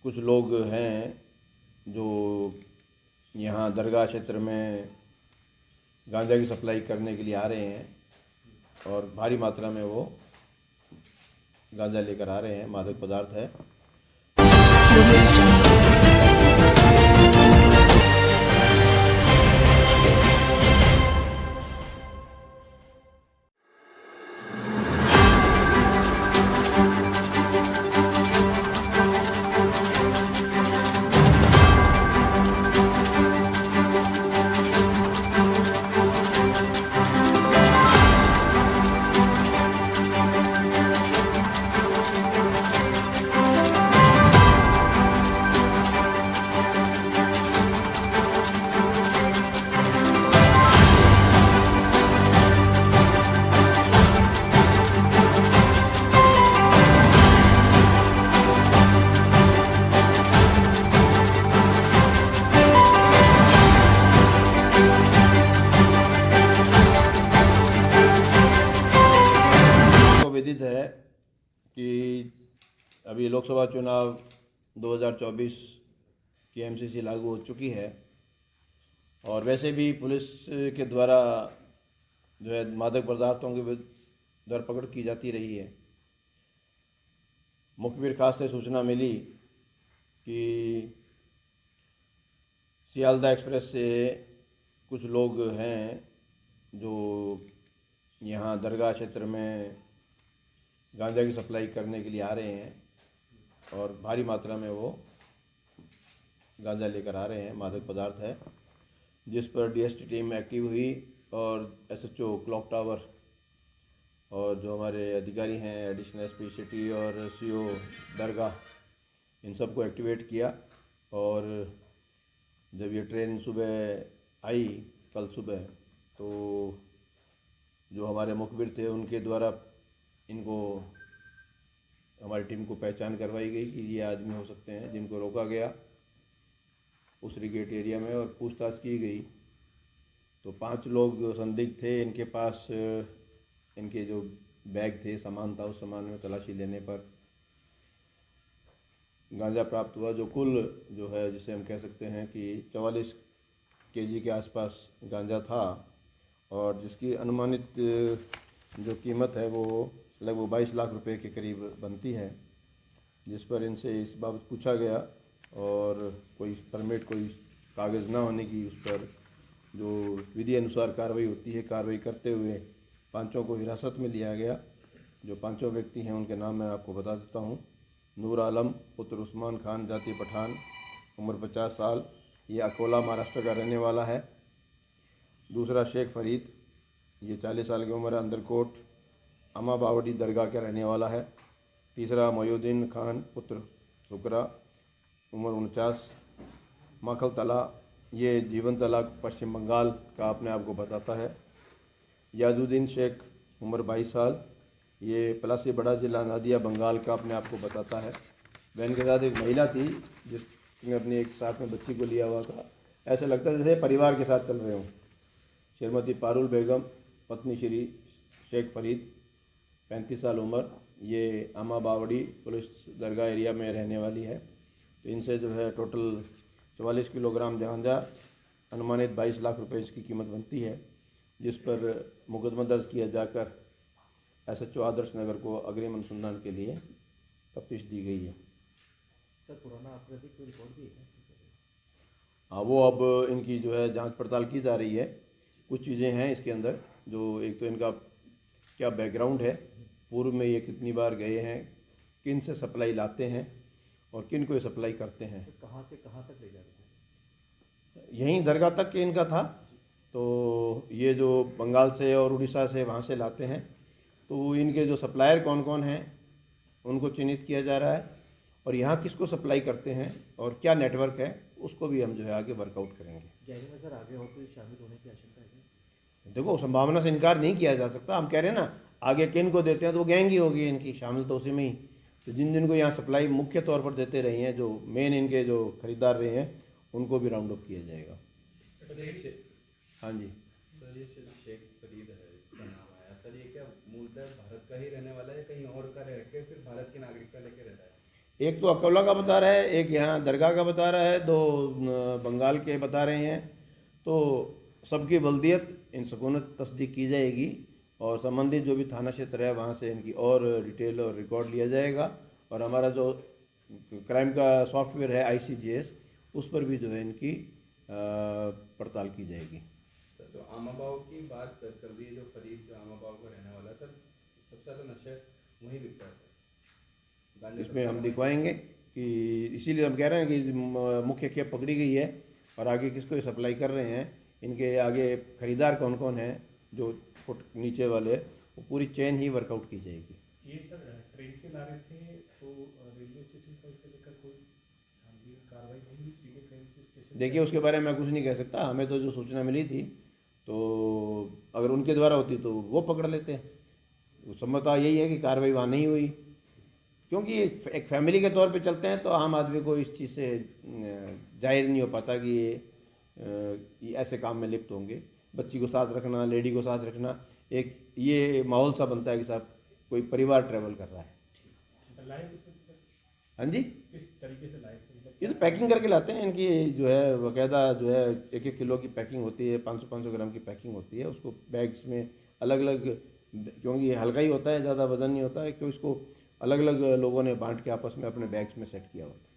कुछ लोग हैं जो यहाँ दरगाह क्षेत्र में गांजा की सप्लाई करने के लिए आ रहे हैं और भारी मात्रा में वो गांजा लेकर आ रहे हैं, मादक पदार्थ है। विदित है कि अभी लोकसभा चुनाव 2024 की एमसीसी लागू हो चुकी है और वैसे भी पुलिस के द्वारा जो है मादक पदार्थों की धरपकड़ की जाती रही है। मुखबिर खास से सूचना मिली कि सियालदह एक्सप्रेस से कुछ लोग हैं जो यहाँ दरगाह क्षेत्र में गांजा की सप्लाई करने के लिए आ रहे हैं और भारी मात्रा में वो गांजा लेकर आ रहे हैं, मादक पदार्थ है। जिस पर डीएसटी टीम एक्टिव हुई और एसएचओ क्लॉक टावर और जो हमारे अधिकारी हैं एडिशनल एसपी सिटी और सीओ दरगाह, इन सबको एक्टिवेट किया। और जब ये ट्रेन सुबह आई कल सुबह, तो जो हमारे मुखबिर थे उनके द्वारा इनको हमारी टीम को पहचान करवाई गई कि ये आदमी हो सकते हैं, जिनको रोका गया उस रिगेट एरिया में और पूछताछ की गई तो 5 लोग संदिग्ध थे। इनके पास इनके जो बैग थे, सामान था, उस सामान में तलाशी लेने पर गांजा प्राप्त हुआ, जो कुल जो है जिसे हम कह सकते हैं कि 44 केजी के आसपास गांजा था और जिसकी अनुमानित जो कीमत है वो लगभग 22 लाख रुपए के करीब बनती है। जिस पर इनसे इस बाबत पूछा गया और कोई परमिट, कोई कागज़ ना होने की उस पर जो विधि अनुसार कार्रवाई होती है, कार्रवाई करते हुए 5 को हिरासत में लिया गया। जो 5 व्यक्ति हैं उनके नाम मैं आपको बता देता हूँ। नूर आलम पुत्र उस्मान खान, जाति पठान, उम्र 50 साल, ये अकोला महाराष्ट्र का रहने वाला है। दूसरा शेख फरीद, ये 40 साल की उम्र, अंदरकोट अमा बावड़ी दरगाह का रहने वाला है। तीसरा मोयुद्दीन खान पुत्र सुकरा, उम्र 49, माखल तला, ये जीवन तला पश्चिम बंगाल का अपने आप को बताता है। याजुद्दीन शेख, उम्र 22 साल, ये पलासी बड़ा जिला नादिया बंगाल का अपने आप को बताता है। वैन के साथ एक महिला थी जिसने अपने एक साथ में बच्ची को लिया हुआ था। ऐसा लगता है जैसे परिवार के साथ चल रहे हों। श्रीमती पारुल बेगम, पत्नी श्री शेख फरीद, 35 साल उम्र, ये अमा बावड़ी पुलिस दरगाह एरिया में रहने वाली है। तो इनसे जो है टोटल 44 किलोग्राम गांजा, अनुमानित 22 लाख रुपए इसकी कीमत बनती है, जिस पर मुकदमा दर्ज किया जाकर एसएचओ आदर्श नगर को अग्रिम अनुसंधान के लिए तफ्तीश दी गई है। सर, पुराना आपराधिक कोई रिकॉर्ड भी है? हाँ, वो अब इनकी जो है जांच पड़ताल की जा रही है। कुछ चीज़ें हैं इसके अंदर, जो एक तो इनका क्या बैकग्राउंड है, पूर्व में ये कितनी बार गए हैं, किन से सप्लाई लाते हैं और किन को ये सप्लाई करते हैं। तो कहाँ से कहाँ तक ले जा रहे थे? यहीं दरगाह तक के इनका था। तो ये जो बंगाल से और उड़ीसा से वहाँ से लाते हैं, तो इनके जो सप्लायर कौन कौन हैं उनको चिन्हित किया जा रहा है और यहाँ किसको सप्लाई करते हैं और क्या नेटवर्क है उसको भी हम जो है आगे वर्कआउट करेंगे। गैंग में सर आगे और कोई शामिल होने की आशंका है? देखो, संभावना से इनकार नहीं किया जा सकता। हम कह रहे हैं ना, आगे किन को देते हैं तो वो गैंग ही होगी इनकी, शामिल तो उसी में ही। तो जिन जिन को यहाँ सप्लाई मुख्य तौर पर देते रहे हैं, जो मेन इनके जो खरीदार रहे हैं, उनको भी राउंड अप किया जाएगा। हाँ जी सर, ये शेख फरीद है इसका नाम आया सर, ये क्या मूलतः भारत का ही रहने वाला है, कहीं और का रह के फिर भारत की नागरिकता लेके रहता है? एक तो अकोला का बता रहा है, एक यहाँ दरगाह का बता रहा है, दो बंगाल के बता रहे हैं। तो सबकी वल्दियत इन सकूनत तस्दीक की जाएगी और संबंधित जो भी थाना क्षेत्र है वहाँ से इनकी और डिटेल और रिकॉर्ड लिया जाएगा। और हमारा जो क्राइम का सॉफ्टवेयर है ICGS, उस पर भी जो है इनकी पड़ताल की जाएगी। सर जो आमाबाव की बात चल रही है, जो फरीद जो आमाबाव का रहने वाला है, सर सबसे ज़्यादा नशा वहीं बिकता है सर, गांजे इसमें हम पत्ता दिखवाएंगे कि इसीलिए हम कह रहे हैं कि मुख्य खेप पकड़ी गई है और आगे किसको ये सप्लाई कर रहे हैं, इनके आगे खरीदार कौन कौन है, जो फुट नीचे वाले, वो पूरी चेन ही वर्कआउट की जाएगी। ये सर ट्रेन से ला रहे थे तो रेलवे स्टेशन पर इसे लेकर कोई कार्रवाई नहीं हुई, सीधे ट्रेन से स्टेशन? देखिए उसके बारे में मैं कुछ नहीं कह सकता, हमें तो जो सूचना मिली थी तो अगर उनके द्वारा होती तो वो पकड़ लेते। संभवतः यही है कि कार्रवाई वहाँ नहीं हुई, क्योंकि एक फैमिली के तौर पे चलते हैं तो आम आदमी को इस चीज़ से जाहिर नहीं हो पाता कि ये ऐसे काम में लिप्त होंगे। बच्ची को साथ रखना, लेडी को साथ रखना, एक ये माहौल सा बनता है कि साहब कोई परिवार ट्रैवल कर रहा है। लाए किस तरह- हाँ जी, किस तरीके से लाए थे? मतलब ये तो पैकिंग करके लाते हैं, इनकी जो है बाकायदा जो है 1-1 किलो की पैकिंग होती है, 500-500 ग्राम की पैकिंग होती है, उसको बैग्स में अलग अलग, क्योंकि ये हल्का ही होता है, ज़्यादा वजन नहीं होता है, क्योंकि इसको अलग अलग लोगों ने बांट के आपस में अपने बैग्स में सेट किया होता है।